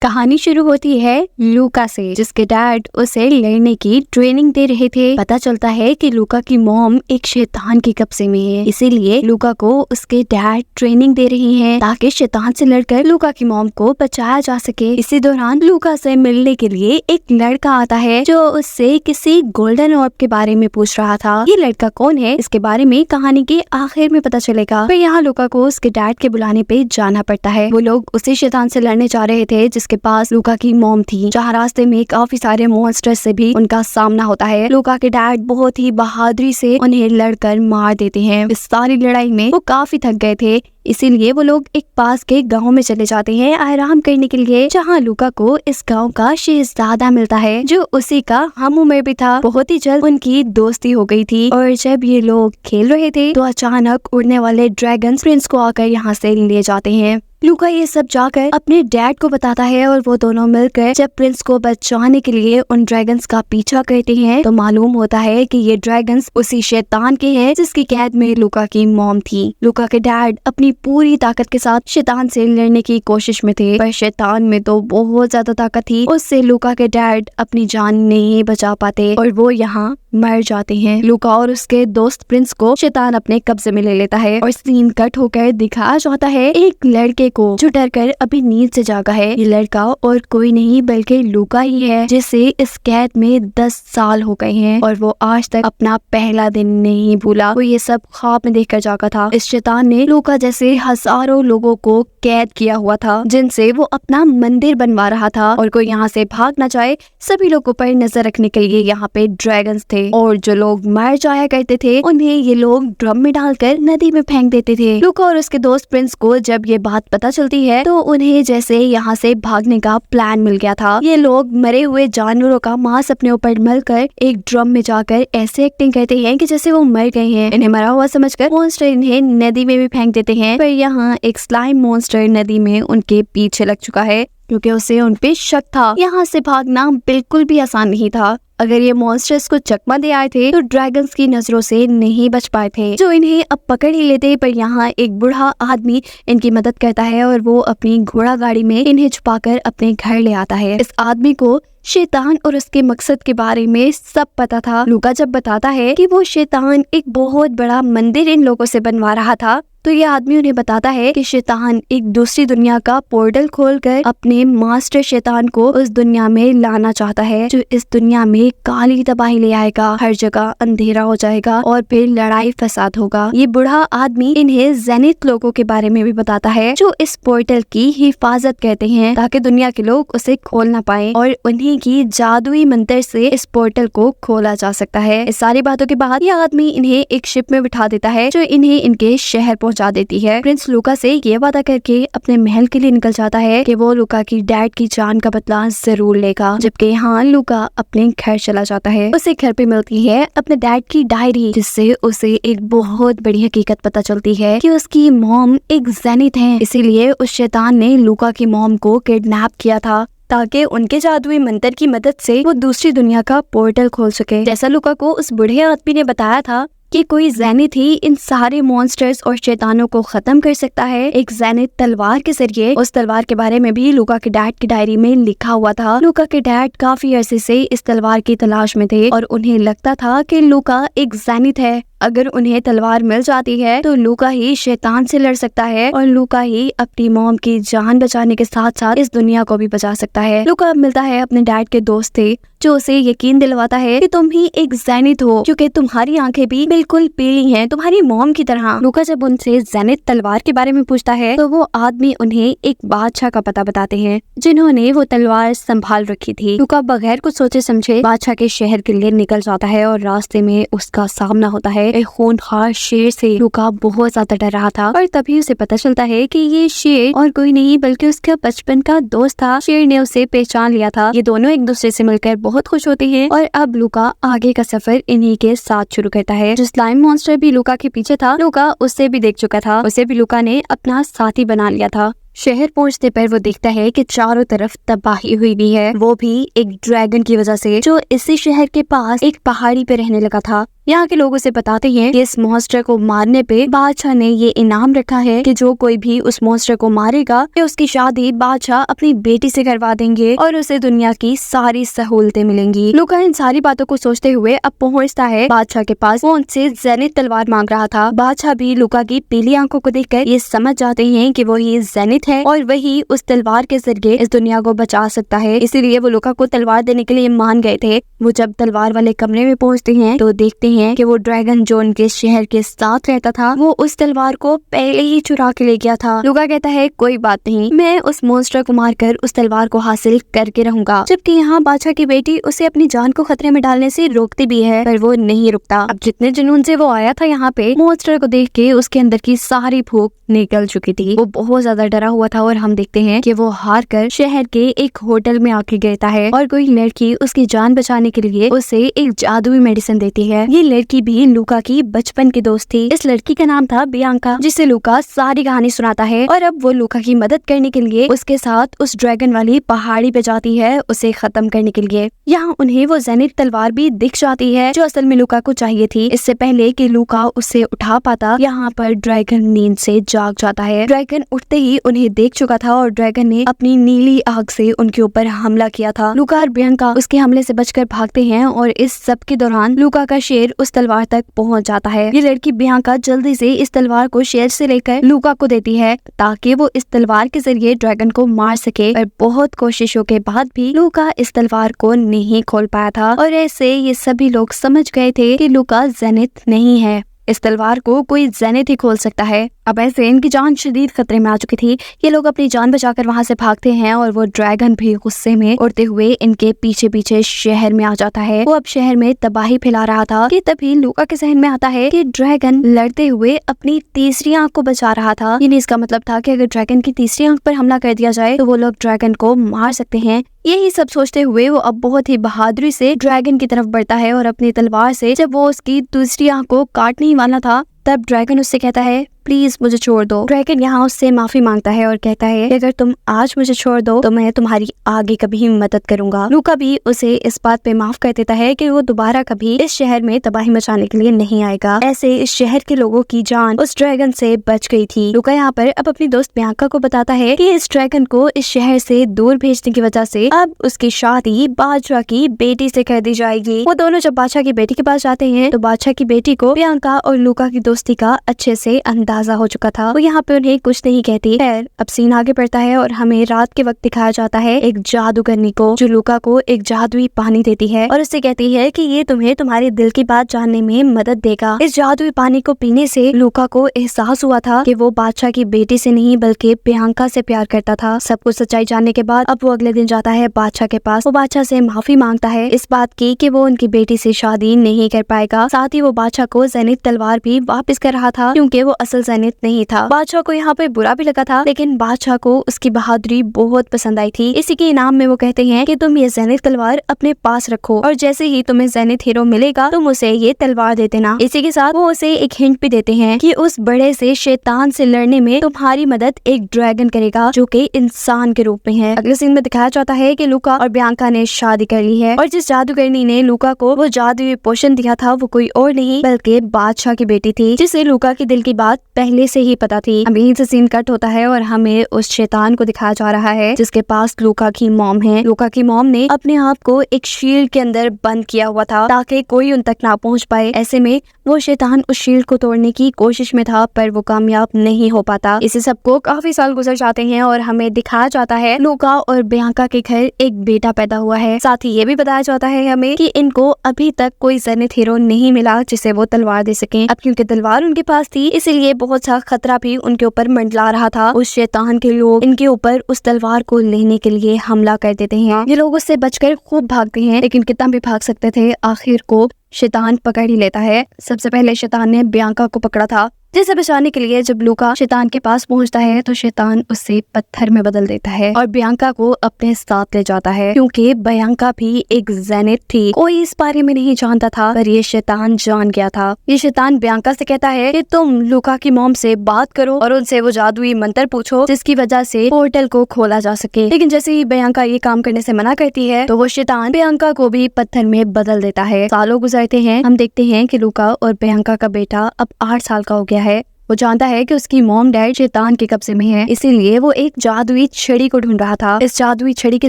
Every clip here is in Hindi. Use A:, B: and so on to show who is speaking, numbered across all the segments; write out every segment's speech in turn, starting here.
A: कहानी शुरू होती है लूका से, जिसके डैड उसे लड़ने की ट्रेनिंग दे रहे थे। पता चलता है कि लूका की मॉम एक शैतान के कब्जे में है, इसीलिए लूका को उसके डैड ट्रेनिंग दे रही हैं ताकि शैतान से लड़कर लूका की मॉम को बचाया जा सके। इसी दौरान लूका से मिलने के लिए एक लड़का आता है जो उससे किसी गोल्डन ऑर्ब के बारे में पूछ रहा था। ये लड़का कौन है, इसके बारे में कहानी के आखिर में पता चलेगा। फिर यहाँ लूका को उसके डैड के बुलाने पे जाना पड़ता है। वो लोग उसी शैतान से लड़ने जा रहे थे जिसके पास लूका की मॉम थी। जहाँ रास्ते में काफी सारे मॉन्स्टर से भी उनका सामना होता है। लूका के डैड बहुत ही बहादुरी से उन्हें लड़कर मार देते हैं। इस सारी लड़ाई में वो काफी थक गए थे, इसीलिए वो लोग एक पास के गांव में चले जाते हैं आराम करने के लिए, जहां लूका को इस गांव का शहजादा मिलता है जो उसी का हम उम्र भी था। बहुत ही जल्द उनकी दोस्ती हो गई थी और जब ये लोग खेल रहे थे तो अचानक उड़ने वाले ड्रैगन प्रिंस को आकर यहाँ से ले जाते हैं। लूका ये सब जाकर अपने डैड को बताता है और वो दोनों मिलकर जब प्रिंस को बचाने के लिए उन ड्रैगन्स का पीछा करते हैं तो मालूम होता है कि ये ड्रैगन्स उसी शैतान के हैं जिसकी कैद में लूका की मॉम थी। लूका के डैड अपनी पूरी ताकत के साथ शैतान से लड़ने की कोशिश में थे, पर शैतान में तो बहुत ज्यादा ताकत थी, उससे लूका के डैड अपनी जान नहीं बचा पाते और वो यहाँ मर जाते हैं। लूका और उसके दोस्त प्रिंस को शैतान अपने कब्जे में ले लेता है और सीन कट होकर दिखाया जाता है एक लड़के को जो डर कर अभी नींद से जागा है। ये लड़का और कोई नहीं बल्कि लूका ही है जिसे इस कैद में 10 साल हो गए हैं और वो आज तक अपना पहला दिन नहीं भूला। वो ये सब ख्वाब में देखकर जागा था। इस शैतान ने लूका जैसे हजारों लोगों को कैद किया हुआ था जिनसे वो अपना मंदिर बनवा रहा था और कोई यहाँ से भाग न जाए, सभी लोगों पर नजर रखने के लिए यहाँ पे ड्रैगन्स थे और जो लोग मर जाया करते थे उन्हें ये लोग ड्रम में डालकर नदी में फेंक देते थे। लूका और उसके दोस्त प्रिंस को जब ये बात पता चलती है तो उन्हें जैसे यहाँ से भागने का प्लान मिल गया था। ये लोग मरे हुए जानवरों का मांस अपने ऊपर मलकर एक ड्रम में जाकर ऐसे एक्टिंग करते हैं कि जैसे वो मर गए हैं। इन्हें मरा हुआ समझकर मॉन्स्टर इन्हें नदी में भी फेंक देते हैं, पर यहाँ एक स्लाइम मॉन्स्टर नदी में उनके पीछे लग चुका है क्योंकि उसे उन पे शक था। यहाँ से भागना बिल्कुल भी आसान नहीं था। अगर ये मॉन्स्टर्स को चकमा दे आए थे तो ड्रैगन्स की नजरों से नहीं बच पाए थे, जो इन्हें अब पकड़ ही लेते। पर यहाँ एक बूढ़ा आदमी इनकी मदद करता है और वो अपनी घोड़ा गाड़ी में इन्हें छुपाकर अपने घर ले आता है। इस आदमी को शैतान और उसके मकसद के बारे में सब पता था। लूका जब बताता है कि वो शैतान एक बहुत बड़ा मंदिर इन लोगों से बनवा रहा था तो ये आदमी उन्हें बताता है कि शैतान एक दूसरी दुनिया का पोर्टल खोलकर अपने मास्टर शैतान को उस दुनिया में लाना चाहता है, जो इस दुनिया में काली तबाही ले आएगा, हर जगह अंधेरा हो जाएगा और फिर लड़ाई फसाद होगा। ये बूढ़ा आदमी इन्हें जेनिथ लोगों के बारे में भी बताता है जो इस पोर्टल की हिफाजत करते हैं ताकि दुनिया के लोग उसे खोल ना पाए और उन्हीं की जादुई मंत्र से इस पोर्टल को खोला जा सकता है। इस सारी बातों के बाद ये आदमी इन्हें एक शिप में बिठा देता है जो इन्हें इनके शहर पहुंचा देती है। प्रिंस लूका से ये वादा करके अपने महल के लिए निकल जाता है कि वो लूका की डैड की जान का बदला जरूर लेगा, जबकि यहाँ लूका अपने घर चला जाता है। उसे घर पे मिलती है अपने डैड की डायरी, जिससे उसे एक बहुत बड़ी हकीकत पता चलती है कि उसकी मॉम एक जेनिथ है। इसीलिए उस शैतान ने लूका की मॉम को किडनैप किया था ताकि उनके जादुई मंत्र की मदद से वो दूसरी दुनिया का पोर्टल खोल सके। जैसा लूका को उस बूढ़े आदमी ने बताया था कि कोई जेनिथ ही इन सारे मॉन्स्टर्स और शैतानों को खत्म कर सकता है, एक जेनिथ तलवार के जरिए। उस तलवार के बारे में भी लूका के डैड की डायरी में लिखा हुआ था। लूका के डैड काफी अरसे से इस तलवार की तलाश में थे और उन्हें लगता था कि लूका एक जेनिथ है। अगर उन्हें तलवार मिल जाती है तो लूका ही शैतान से लड़ सकता है और लूका ही अपनी मॉम की जान बचाने के साथ साथ इस दुनिया को भी बचा सकता है। लूका मिलता है अपने डैड के दोस्त थे जो उसे यकीन दिलवाता है कि तुम ही एक जेनिथ हो क्योंकि तुम्हारी आंखें भी बिल्कुल पीली हैं, तुम्हारी मॉम की तरह। लूका जब उनसे जेनिथ तलवार के बारे में पूछता है तो वो आदमी उन्हें एक बादशाह का पता बताते हैं जिन्होंने वो तलवार संभाल रखी थी। लूका बगैर कुछ सोचे समझे बादशाह के शहर के लिए निकल जाता है और रास्ते में उसका सामना होता है एक खूंखार शेर से। लूका बहुत ज्यादा डर रहा था और तभी उसे पता चलता है कि ये शेर और कोई नहीं बल्कि उसका बचपन का दोस्त था। शेर ने उसे पहचान लिया था। ये दोनों एक दूसरे से मिलकर बहुत खुश होते हैं और अब लूका आगे का सफर इन्हीं के साथ शुरू करता है। जो स्लाइम मॉन्स्टर भी लूका के पीछे था, लूका उससे भी देख चुका था, उसे भी लूका ने अपना साथी बना लिया था। शहर पहुंचने पर वो देखता है कि चारों तरफ तबाही हुई भी है, वो भी एक ड्रैगन की वजह से जो इसी शहर के पास एक पहाड़ी पे रहने लगा था। यहाँ के लोग उसे बताते हैं कि इस मॉन्स्टर को मारने पे बादशाह ने ये इनाम रखा है कि जो कोई भी उस मॉन्स्टर को मारेगा कि उसकी शादी बादशाह अपनी बेटी से करवा देंगे और उसे दुनिया की सारी सहूलतें मिलेंगी। लूका इन सारी बातों को सोचते हुए अब पहुँचता है बादशाह के पास। वो उनसे जेनिथ तलवार मांग रहा था। बादशाह भी लूका की पीली आंखों को देखकर ये समझ जाते हैं कि वो ही जेनिथ है और वही उस तलवार के जरिए इस दुनिया को बचा सकता है। इसीलिए वो लूका को तलवार देने के लिए मान गए थे। वो जब तलवार वाले कमरे में पहुँचते हैं तो देखते हैं कि वो ड्रैगन जो उनके शहर के साथ रहता था वो उस तलवार को पहले ही चुरा के ले गया था। लूका कहता है कोई बात नहीं, मैं उस मॉन्स्टर को मारकर उस तलवार को हासिल करके रहूंगा। जबकि यहाँ बादशाह की बेटी उसे अपनी जान को खतरे में डालने से रोकती भी है, पर वो नहीं रुकता। अब जितने जुनून से वो आया था यहाँ पे, मॉन्स्टर को देख के उसके अंदर की सारी भूख निकल चुकी थी। वो बहुत ज्यादा डरा हुआ था और हम देखते हैं कि वो हार कर शहर के एक होटल में आके गिरता है और कोई लड़की उसकी जान बचाने के लिए उसे एक जादुई मेडिसिन देती है। ये लड़की भी लूका की बचपन की दोस्त थी। इस लड़की का नाम था बियांका, जिसे लूका सारी कहानी सुनाता है और अब वो लूका की मदद करने के लिए उसके साथ उस ड्रैगन वाली पहाड़ी पे जाती है उसे खत्म करने के लिए। यहाँ उन्हें वो जेनिथ तलवार भी दिख जाती है जो असल में लूका को चाहिए थी। इससे पहले कि लूका उसे उठा पाता, यहाँ पर ड्रैगन नींद से जाग जाता है। ड्रैगन उठते ही उन्हें देख चुका था और ड्रैगन ने अपनी नीली आग से उनके ऊपर हमला किया था। लूका और बियांका उसके हमले से बचकर भागते हैं और इस सब के दौरान लूका का शेर उस तलवार तक पहुंच जाता है। ये लड़की बियांका जल्दी से इस तलवार को शेर से लेकर लूका को देती है ताकि वो इस तलवार के जरिए ड्रैगन को मार सके, पर बहुत कोशिशों के बाद भी लूका इस तलवार को नहीं खोल पाया था और ऐसे ये सभी लोग समझ गए थे कि लूका जेनिथ नहीं है। इस तलवार को कोई जेनिथ ही खोल सकता है। अब ऐसे इनकी जान शदीद खतरे में आ चुकी थी। ये लोग अपनी जान बचाकर वहाँ से भागते हैं और वो ड्रैगन भी गुस्से में उड़ते हुए इनके पीछे पीछे शहर में आ जाता है। वो अब शहर में तबाही फैला रहा था कि तभी लूका के जहन में आता है कि ड्रैगन लड़ते हुए अपनी तीसरी आंख को बचा रहा था। यानी इसका मतलब था कि अगर ड्रैगन की तीसरी आंख पर हमला कर दिया जाए तो वो लोग ड्रैगन को मार सकते हैं। यही सब सोचते हुए वो अब बहुत ही बहादुरी से ड्रैगन की तरफ बढ़ता है और अपनी तलवार से जब वो उसकी दूसरी आंख को काटने ही वाला था तब ड्रैगन उससे कहता है प्लीज मुझे छोड़ दो। ड्रैगन यहाँ उससे माफी मांगता है और कहता है कि अगर तुम आज मुझे छोड़ दो तो मैं तुम्हारी आगे कभी मदद करूंगा। लूका भी उसे इस बात पे माफ कर देता है कि वो दोबारा कभी इस शहर में तबाही मचाने के लिए नहीं आएगा। ऐसे इस शहर के लोगों की जान उस ड्रैगन से बच गई थी। लूका यहाँ पर अब अपनी दोस्त बियांका को बताता है कि इस ड्रैगन को इस शहर से दूर भेजने की वजह से अब उसकी शादी बादशाह की बेटी से कर दी जाएगी। वो दोनों जब बादशाह की बेटी के पास जाते हैं तो बादशाह की बेटी को बियांका और लूका की दोस्ती का अच्छे से अंदाजा हो चुका था। वो यहाँ पे उन्हें कुछ नहीं कहती। खैर अब सीन आगे बढ़ता है और हमें रात के वक्त दिखाया जाता है एक जादूगरनी को जो लूका को एक जादुई पानी देती है और उससे कहती है कि ये तुम्हें तुम्हारे दिल की बात जानने में मदद देगा। इस जादुई पानी को पीने से लूका को एहसास हुआ था कि वो बादशाह की बेटी से नहीं बल्कि बियांका से प्यार करता था। सब कुछ सच्चाई जानने के बाद अब वो अगले दिन जाता है बादशाह के पास। वो बादशाह से माफी मांगता है इस बात की कि वो उनकी बेटी से शादी नहीं कर पाएगा। साथ ही वो बादशाह को जेनिथ तलवार भी वापस कर रहा था क्योंकि वो असल जेनिथ नहीं था। बादशाह को यहाँ पे बुरा भी लगा था लेकिन बादशाह को उसकी बहादुरी बहुत पसंद आई थी। इसी के इनाम में वो कहते हैं कि तुम ये जेनिथ तलवार अपने पास रखो और जैसे ही तुम्हें जेनिथ हीरो मिलेगा तुम उसे ये तलवार दे देना। इसी के साथ वो उसे एक हिंट भी देते हैं कि उस बड़े से शैतान से लड़ने में तुम्हारी मदद एक ड्रैगन करेगा जो कि इंसान के रूप में है। अगले सीन में दिखाया जाता है कि लूका और बियांका ने शादी कर ली है और जिस जादूगरनी ने लूका को वो जादुई पोषण दिया था वो कोई और नहीं बल्कि बादशाह की बेटी थी जिसे लूका के दिल की बात पहले से ही पता थी। अब यहीं से सीन कट होता है और हमें उस शैतान को दिखाया जा रहा है जिसके पास लूका की मॉम है। लूका की मॉम ने अपने आप को एक शील्ड के अंदर बंद किया हुआ था ताकि कोई उन तक ना पहुंच पाए। ऐसे में वो शैतान उस शील्ड को तोड़ने की कोशिश में था पर वो कामयाब नहीं हो पाता। इसी सबको काफी साल गुजर जाते हैं और हमें दिखाया जाता है लूका और बियांका के घर एक बेटा पैदा हुआ है। साथ ही ये भी बताया जाता है हमें कि इनको अभी तक कोई जेनिथ हीरो नहीं मिला जिसे वो तलवार दे सके। अब क्योंकि तलवार उनके पास थी इसीलिए बहुत सा खतरा भी उनके ऊपर मंडला रहा था। उस शैतान के लोग इनके ऊपर उस तलवार को लेने के लिए हमला कर देते हैं। ये लोग उससे बचकर खूब भागते हैं लेकिन कितना भी भाग सकते थे आखिर को शैतान पकड़ ही लेता है। सबसे पहले शैतान ने बियांका को पकड़ा था जिसे बचाने के लिए जब लूका शैतान के पास पहुंचता है तो शैतान उसे पत्थर में बदल देता है और बियांका को अपने साथ ले जाता है, क्योंकि बियांका भी एक जेनिथ थी। कोई इस बारे में नहीं जानता था, पर ये शैतान जान गया था। ये शैतान बियांका से कहता है कि तुम लूका की मॉम से बात करो और उनसे वो जादुई मंत्र पूछो जिसकी वजह से पोर्टल को खोला जा सके। लेकिन जैसे ही बियांका ये काम करने से मना करती है तो वो शैतान बियांका को भी पत्थर में बदल देता है। सालों गुजरते हैं, हम देखते हैं कि लूका और बियांका का बेटा अब 8 साल का हो गया है। वो जानता है कि उसकी मॉम डैड शैतान के कब्जे में है, इसीलिए वो एक जादुई छड़ी को ढूंढ रहा था। इस जादुई छड़ी के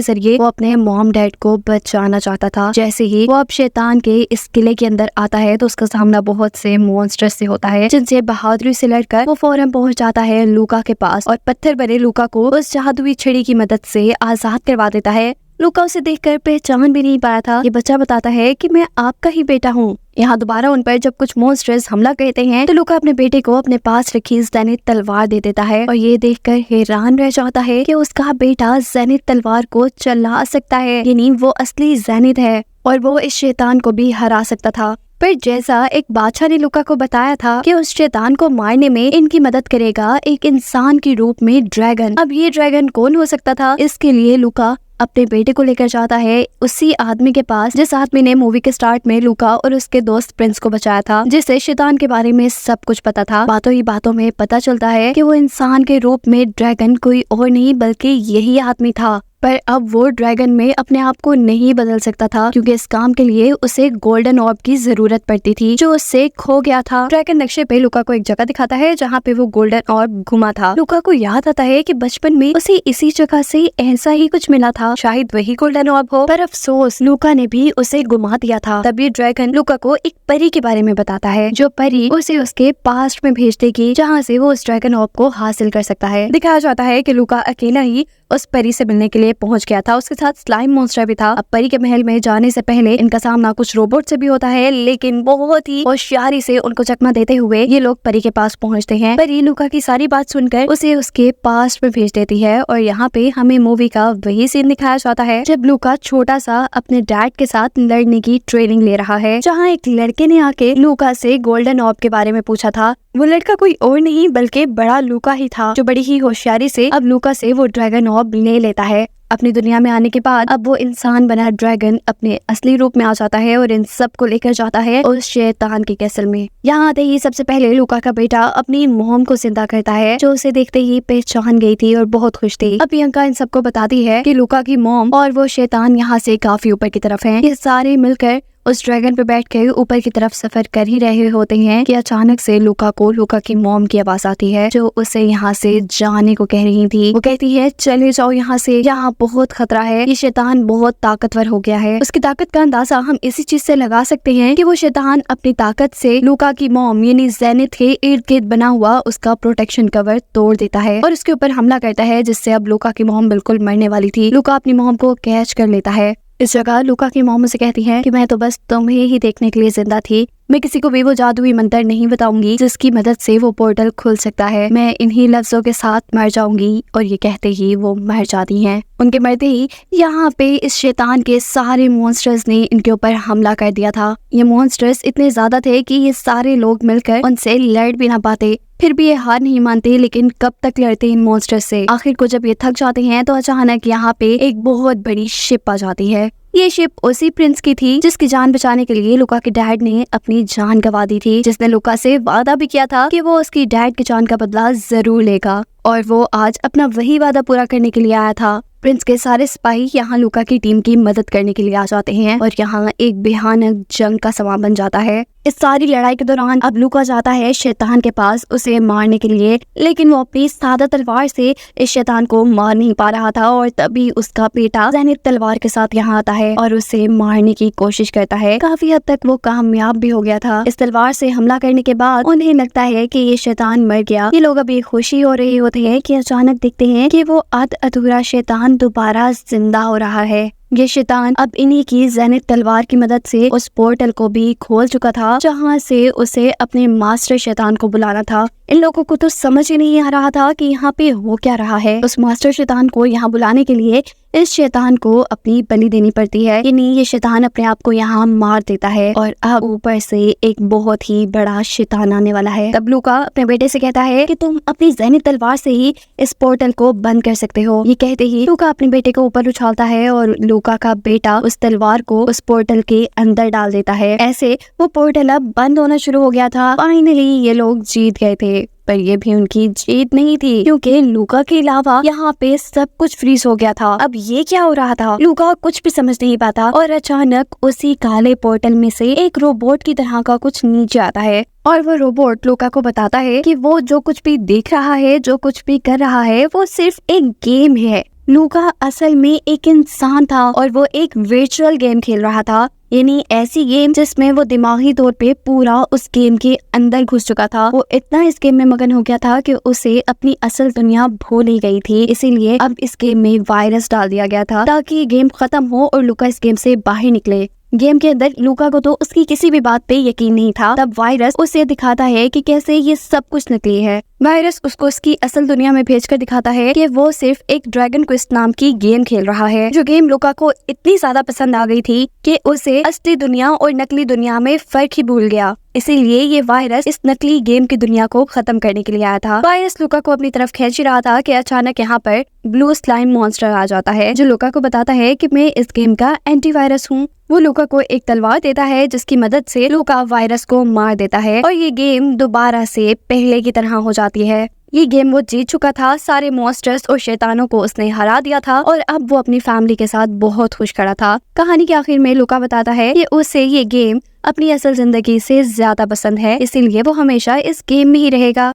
A: जरिए वो अपने मॉम डैड को बचाना चाहता था। जैसे ही वो अब शैतान के इस किले के अंदर आता है तो उसका सामना बहुत से मॉन्स्टर्स से होता है, जिनसे बहादुरी से लड़कर वो फौरन पहुंच जाता है लूका के पास और पत्थर भरे लूका को उस जादुई छड़ी की मदद से आजाद करवा देता है। लूका उसे देखकर पहचान भी नहीं पाया था। ये बच्चा बताता है कि मैं आपका ही बेटा हूँ। यहाँ दोबारा उन पर जब कुछ मॉन्स्टर्स हमला करते हैं तो लूका अपने बेटे को अपने पास रखी जेनिथ तलवार दे देता है और ये देखकर हैरान रह जाता है कि उसका बेटा जेनिथ तलवार को चला सकता है, यानी वो असली जेनिथ है और वो इस शैतान को भी हरा सकता था। पर जैसा एक बादशाह ने लूका को बताया था कि उस शैतान को मारने में इनकी मदद करेगा एक इंसान के रूप में ड्रैगन। अब ये ड्रैगन कौन हो सकता था? इसके लिए लूका अपने बेटे को लेकर जाता है उसी आदमी के पास जिस आदमी ने मूवी के स्टार्ट में लूका और उसके दोस्त प्रिंस को बचाया था, जिसे शैतान के बारे में सब कुछ पता था। बातों ही बातों में पता चलता है कि वो इंसान के रूप में ड्रैगन कोई और नहीं बल्कि यही आदमी था। पर अब वो ड्रैगन में अपने आप को नहीं बदल सकता था, क्योंकि इस काम के लिए उसे गोल्डन ऑर्ब की जरूरत पड़ती थी जो उससे खो गया था। ड्रैगन नक्शे पे लूका को एक जगह दिखाता है जहाँ पे वो गोल्डन ऑर्ब घुमा था। लूका को याद आता है कि बचपन में उसे इसी जगह से ऐसा ही कुछ मिला था, शायद वही गोल्डन ऑर्ब हो। पर अफसोस लूका ने भी उसे घुमा दिया था। तभी ड्रैगन लूका को एक परी के बारे में बताता है, जो परी उसे उसके पास्ट में भेज देगी जहाँ से वो उस ड्रैगन ऑर्ब को हासिल कर सकता है। दिखाया जाता है कि लूका अकेला ही उस परी से मिलने के लिए पहुंच गया था। उसके साथ स्लाइम मॉन्स्टर भी था। अब परी के महल में जाने से पहले इनका सामना कुछ रोबोट से भी होता है, लेकिन बहुत ही होशियारी से उनको चकमा देते हुए ये लोग परी के पास पहुंचते हैं। परी लूका की सारी बात सुनकर उसे उसके पास्ट में भेज देती है और यहाँ पे हमें मूवी का वही सीन दिखाया जाता है जब लूका छोटा सा अपने डैड के साथ लड़ने की ट्रेनिंग ले रहा है, जहाँ एक लड़के ने आके लूका से गोल्डन ऑर्ब के बारे में पूछा था। वो लड़का कोई और नहीं बल्कि बड़ा लूका ही था, जो बड़ी ही होशियारी से अब लूका से वो ड्रैगन ऑर्ब ले लेता है। अपनी दुनिया में आने के बाद अब वो इंसान बना ड्रैगन अपने असली रूप में आ जाता है और इन सब को लेकर जाता है उस शैतान के कैसल में। यहाँ आते ही सबसे पहले लूका का बेटा अपनी मॉम को जिंदा करता है, जो उसे देखते ही पहचान गई थी और बहुत खुश थी। अब प्रियंका इन सबको बताती है कि लूका की मॉम और वो शैतान यहाँ से काफी ऊपर की तरफ है। ये सारे मिलकर उस ड्रैगन पे बैठ के ऊपर की तरफ सफर कर ही रहे होते हैं कि अचानक से लूका को लूका की मॉम की आवाज आती है, जो उसे यहाँ से जाने को कह रही थी। वो कहती है चले जाओ यहाँ से, यहाँ बहुत खतरा है, ये शैतान बहुत ताकतवर हो गया है। उसकी ताकत का अंदाजा हम इसी चीज से लगा सकते हैं कि वो शैतान अपनी ताकत से लूका की मॉम यानी जेनिथ के इर्द गिर्द बना हुआ उसका प्रोटेक्शन कवर तोड़ देता है और उसके ऊपर हमला करता है, जिससे अब लूका की मॉम बिल्कुल मरने वाली थी। लूका अपनी मॉम को कैच कर लेता है। इस जगह लूका की मॉम उसे कहती है कि मैं तो बस तुम्हें ही देखने के लिए जिंदा थी, मैं किसी को भी वो जादुई मंत्र नहीं बताऊंगी जिसकी मदद से वो पोर्टल खुल सकता है, मैं इन्हीं लफ्जों के साथ मर जाऊंगी। और ये कहते ही वो मर जाती हैं। उनके मरते ही यहाँ पे इस शैतान के सारे मॉन्स्टर्स ने इनके ऊपर हमला कर दिया था। ये मॉन्स्टर्स इतने ज्यादा थे कि ये सारे लोग मिलकर उनसे लड़ भी ना पाते। फिर भी ये हार नहीं मानते, लेकिन कब तक लड़ते इन मॉन्स्टर्स से। आखिर को जब ये थक जाते हैं तो अचानक यहाँ पे एक बहुत बड़ी शिप आ जाती है। ये शिप उसी प्रिंस की थी जिसकी जान बचाने के लिए लूका के डैड ने अपनी जान गंवा दी थी, जिसने लूका से वादा भी किया था कि वो उसकी डैड की जान का बदला जरूर लेगा। और वो आज अपना वही वादा पूरा करने के लिए आया था। प्रिंस के सारे सिपाही यहाँ लूका की टीम की मदद करने के लिए आ जाते हैं और यहाँ एक भयानक जंग का समा बन जाता है। इस सारी लड़ाई के दौरान अब लूका जाता है शैतान के पास उसे मारने के लिए, लेकिन वो अपनी सादा तलवार से इस शैतान को मार नहीं पा रहा था। और तभी उसका बेटा जेनिथ तलवार के साथ यहाँ आता है और उसे मारने की कोशिश करता है। काफी हद तक वो कामयाब भी हो गया था। इस तलवार से हमला करने के बाद उन्हें लगता है कि ये शैतान मर गया। ये लोग अभी खुशी हो रही होते हैं कि अचानक देखते हैं कि वो अधूरा शैतान दोबारा जिंदा हो रहा है। ये शैतान अब इन्हीं की जेनिथ तलवार की मदद से उस पोर्टल को भी खोल चुका था जहाँ से उसे अपने मास्टर शैतान को बुलाना था। इन लोगों को तो समझ ही नहीं आ रहा था कि यहाँ पे हो क्या रहा है। उस मास्टर शैतान को यहाँ बुलाने के लिए इस शैतान को अपनी बलि देनी पड़ती है। यानी ये शैतान अपने आप को यहाँ मार देता है और अब ऊपर से एक बहुत ही बड़ा शैतान आने वाला है। तब लूका अपने बेटे से कहता है कि तुम अपनी ज़हनी तलवार से ही इस पोर्टल को बंद कर सकते हो। ये कहते ही लूका अपने बेटे को ऊपर उछालता है और लूका का बेटा उस तलवार को उस पोर्टल के अंदर डाल देता है। ऐसे वो पोर्टल अब बंद होना शुरू हो गया था। फाइनली ये लोग जीत गए थे, पर ये भी उनकी जीत नहीं थी क्योंकि लूका के अलावा यहाँ पे सब कुछ फ्रीज हो गया था। अब ये क्या हो रहा था, लूका कुछ भी समझ नहीं पाता और अचानक उसी काले पोर्टल में से एक रोबोट की तरह का कुछ नीचे आता है और वो रोबोट लूका को बताता है कि वो जो कुछ भी देख रहा है, जो कुछ भी कर रहा है, वो सिर्फ एक गेम है। लूका असल में एक इंसान था और वो एक वर्चुअल गेम खेल रहा था, यानी ऐसी गेम जिसमें वो दिमागी तौर पे पूरा उस गेम के अंदर घुस चुका था। वो इतना इस गेम में मगन हो गया था कि उसे अपनी असल दुनिया भूल ही गई थी। इसीलिए अब इस गेम में वायरस डाल दिया गया था ताकि गेम खत्म हो और लूका इस गेम से बाहर निकले। गेम के अंदर लूका को तो उसकी किसी भी बात पे यकीन नहीं था। तब वायरस उसे दिखाता है कि कैसे ये सब कुछ नकली है। वायरस उसको उसकी असल दुनिया में भेजकर दिखाता है कि वो सिर्फ एक ड्रैगन क्वेस्ट नाम की गेम खेल रहा है, जो गेम लूका को इतनी ज्यादा पसंद आ गई थी कि उसे असली दुनिया और नकली दुनिया में फर्क ही भूल गया। इसीलिए ये वायरस इस नकली गेम की दुनिया को खत्म करने के लिए आया था। वायरस लूका को अपनी तरफ खींच रहा था कि अचानक यहाँ पर ब्लू स्लाइम मॉन्स्टर आ जाता है, जो लूका को बताता है कि मैं इस गेम का एंटीवायरस हूँ। वो लूका को एक तलवार देता है जिसकी मदद से लूका वायरस को मार देता है और ये गेम दोबारा से पहले की तरह हो जाती है। ये गेम वो जीत चुका था, सारे मॉन्स्टर्स और शैतानों को उसने हरा दिया था और अब वो अपनी फैमिली के साथ बहुत खुश खड़ा था। कहानी के आखिर में लूका बताता है कि उसे ये गेम अपनी असल जिंदगी से ज्यादा पसंद है, इसीलिए वो हमेशा इस गेम में ही रहेगा।